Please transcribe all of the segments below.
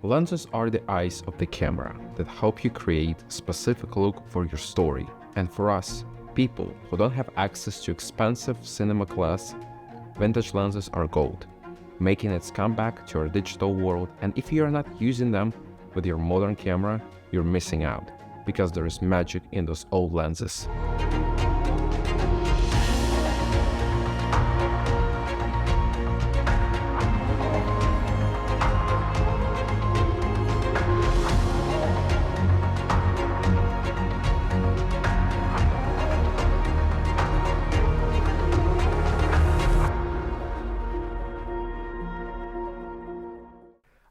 Lenses are the eyes of the camera that help you create a specific look for your story. And for us, people who don't have access to expensive cinema glass, vintage lenses are gold, making its comeback to our digital world. And if you are not using them with your modern camera, you're missing out, because there is magic in those old lenses.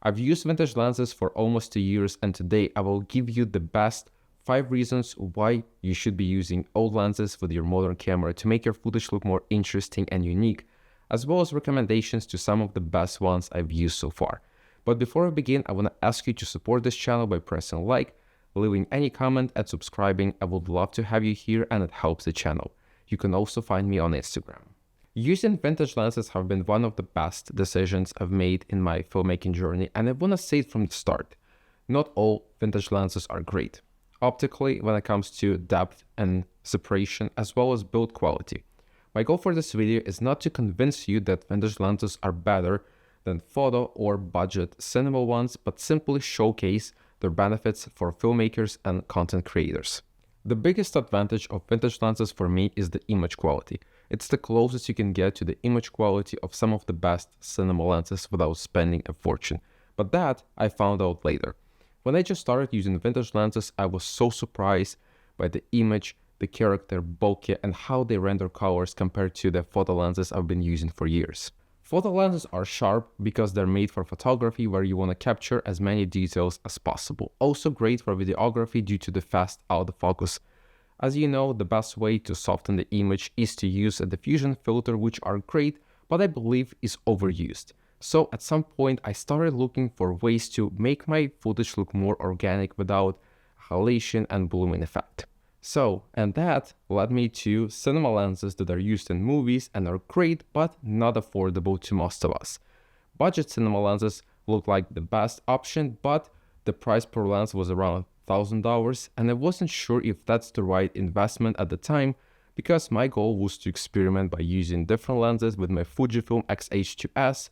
I've used vintage lenses for almost 2 years, and today I will give you the best 5 reasons why you should be using old lenses with your modern camera to make your footage look more interesting and unique, as well as recommendations to some of the best ones I've used so far. But before we begin, I want to ask you to support this channel by pressing like, leaving any comment, and subscribing. I would love to have you here, and it helps the channel. You can also find me on Instagram. Using vintage lenses have been one of the best decisions I've made in my filmmaking journey, and I want to say it from the start. Not all vintage lenses are great, optically when it comes to depth and separation, as well as build quality. My goal for this video is not to convince you that vintage lenses are better than photo or budget cinema ones, but simply showcase their benefits for filmmakers and content creators. The biggest advantage of vintage lenses for me is the image quality. It's the closest you can get to the image quality of some of the best cinema lenses without spending a fortune. But that I found out later. When I just started using vintage lenses, I was so surprised by the image, the character, bokeh, and how they render colors compared to the photo lenses I've been using for years. Photo lenses are sharp because they're made for photography, where you want to capture as many details as possible. Also great for videography due to the fast autofocus. As you know, the best way to soften the image is to use a diffusion filter, which are great, but I believe is overused. So at some point I started looking for ways to make my footage look more organic without halation and blooming effect. And that led me to cinema lenses that are used in movies and are great, but not affordable to most of us. Budget cinema lenses look like the best option, but the price per lens was around $1,000, and I wasn't sure if that's the right investment at the time, because my goal was to experiment by using different lenses with my Fujifilm XH2s,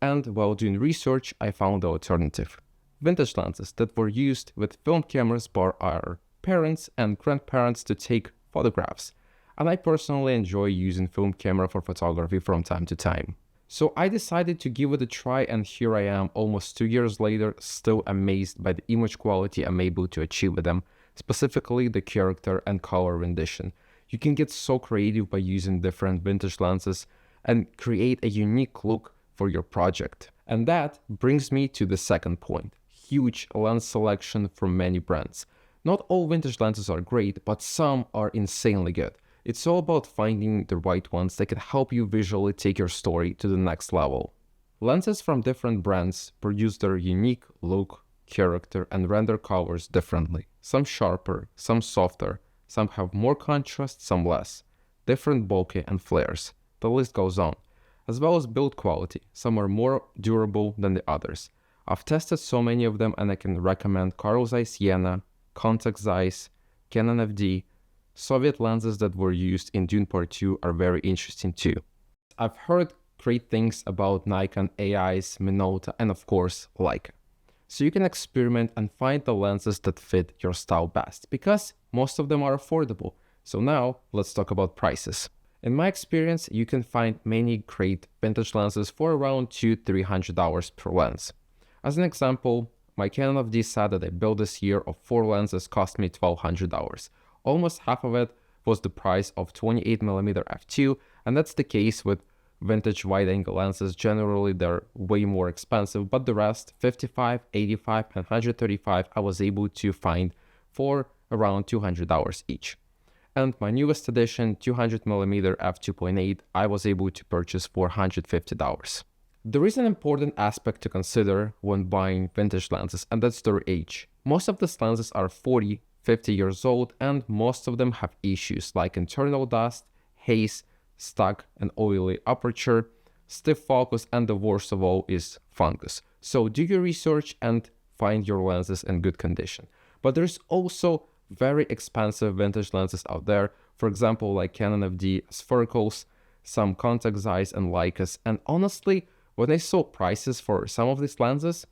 and while doing research I found the alternative. Vintage lenses that were used with film cameras by our parents and grandparents to take photographs, and I personally enjoy using film camera for photography from time to time. So I decided to give it a try, and here I am almost 2 years later, still amazed by the image quality I'm able to achieve with them, specifically the character and color rendition. You can get so creative by using different vintage lenses and create a unique look for your project. And that brings me to the second point: huge lens selection from many brands. Not all vintage lenses are great, but some are insanely good. It's all about finding the right ones that can help you visually take your story to the next level. Lenses from different brands produce their unique look, character, and render colors differently. Some sharper, some softer, some have more contrast, some less. Different bokeh and flares. The list goes on. As well as build quality. Some are more durable than the others. I've tested so many of them, and I can recommend Zeiss Jena, Contax Zeiss, Canon FD. Soviet lenses that were used in Dune Part 2 are very interesting too. I've heard great things about Nikon AIs, Minolta, and of course Leica. So you can experiment and find the lenses that fit your style best, because most of them are affordable. So now let's talk about prices. In my experience, you can find many great vintage lenses for around $200–300 per lens. As an example, my Canon FD set that I built this year of 4 lenses cost me $1,200. Almost half of it was the price of 28mm f2, and that's the case with vintage wide-angle lenses. Generally they're way more expensive, but the rest, 55, 85, and 135, I was able to find for around $200 each. And my newest edition, 200mm f2.8, I was able to purchase for $150. There is an important aspect to consider when buying vintage lenses, and that's their age. Most of these lenses are 40, 50 years old, and most of them have issues like internal dust, haze, stuck and oily aperture, stiff focus, and the worst of all is fungus. So do your research and find your lenses in good condition. But there's also very expensive vintage lenses out there, for example, like Canon FD sphericals, some Contax Zeiss and Leicas, and honestly, when I saw prices for some of these lenses,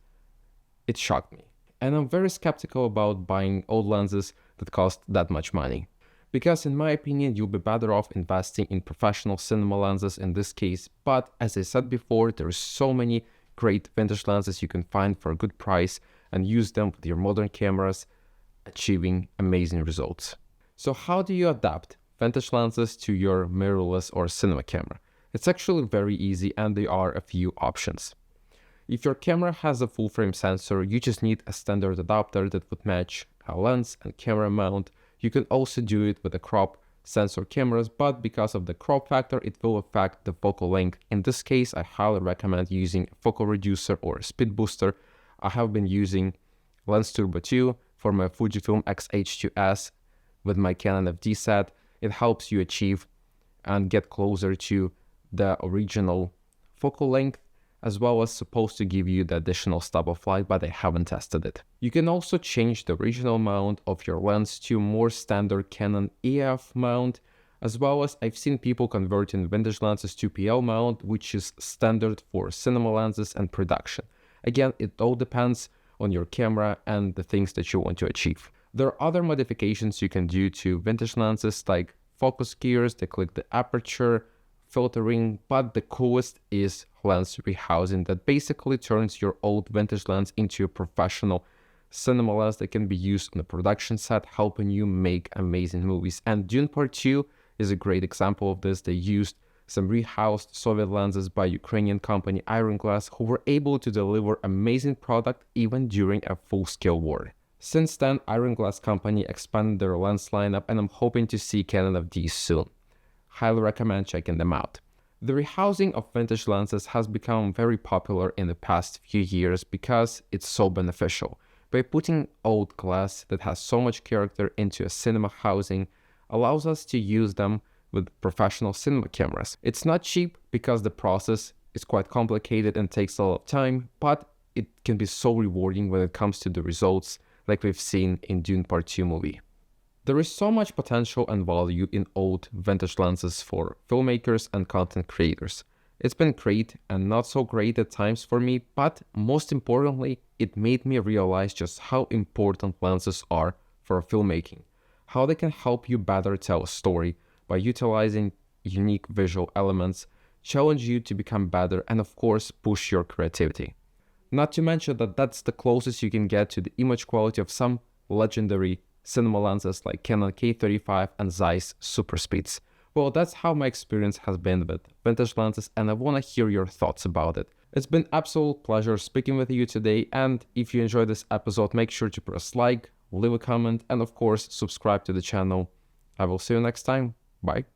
it shocked me. And I'm very skeptical about buying old lenses that cost that much money. Because in my opinion, you'll be better off investing in professional cinema lenses in this case, but as I said before, there's so many great vintage lenses you can find for a good price and use them with your modern cameras, achieving amazing results. So how do you adapt vintage lenses to your mirrorless or cinema camera? It's actually very easy and there are a few options. If your camera has a full frame sensor, you just need a standard adapter that would match a lens and camera mount. You can also do it with the crop sensor cameras, but because of the crop factor, it will affect the focal length. In this case, I highly recommend using a focal reducer or a speed booster. I have been using Lens Turbo 2 for my Fujifilm XH2s with my Canon FD set. It helps you achieve and get closer to the original focal length, as well as supposed to give you the additional stop of light, but I haven't tested it. You can also change the original mount of your lens to more standard Canon EF mount, as well as I've seen people converting vintage lenses to PL mount, which is standard for cinema lenses and production. Again, it all depends on your camera and the things that you want to achieve. There are other modifications you can do to vintage lenses like focus gears, they click the aperture, filtering, but the coolest is lens rehousing that basically turns your old vintage lens into a professional cinema lens that can be used on a production set, helping you make amazing movies. And Dune Part 2 is a great example of this. They used some rehoused Soviet lenses by Ukrainian company Iron Glass, who were able to deliver amazing product even during a full-scale war. Since then, Iron Glass company expanded their lens lineup, and I'm hoping to see Canon FD soon. Highly recommend checking them out. The rehousing of vintage lenses has become very popular in the past few years because it's so beneficial. By putting old glass that has so much character into a cinema housing allows us to use them with professional cinema cameras. It's not cheap because the process is quite complicated and takes a lot of time, but it can be so rewarding when it comes to the results like we've seen in Dune Part 2 movie. There is so much potential and value in old vintage lenses for filmmakers and content creators. It's been great and not so great at times for me, but most importantly, it made me realize just how important lenses are for filmmaking, how they can help you better tell a story by utilizing unique visual elements, challenge you to become better, and of course, push your creativity. Not to mention that that's the closest you can get to the image quality of some legendary cinema lenses like Canon K35 and Zeiss Super Speeds. Well, that's how my experience has been with vintage lenses, and I want to hear your thoughts about it. It's been absolute pleasure speaking with you today, and if you enjoyed this episode, make sure to press like, leave a comment, and of course, subscribe to the channel. I will see you next time. Bye.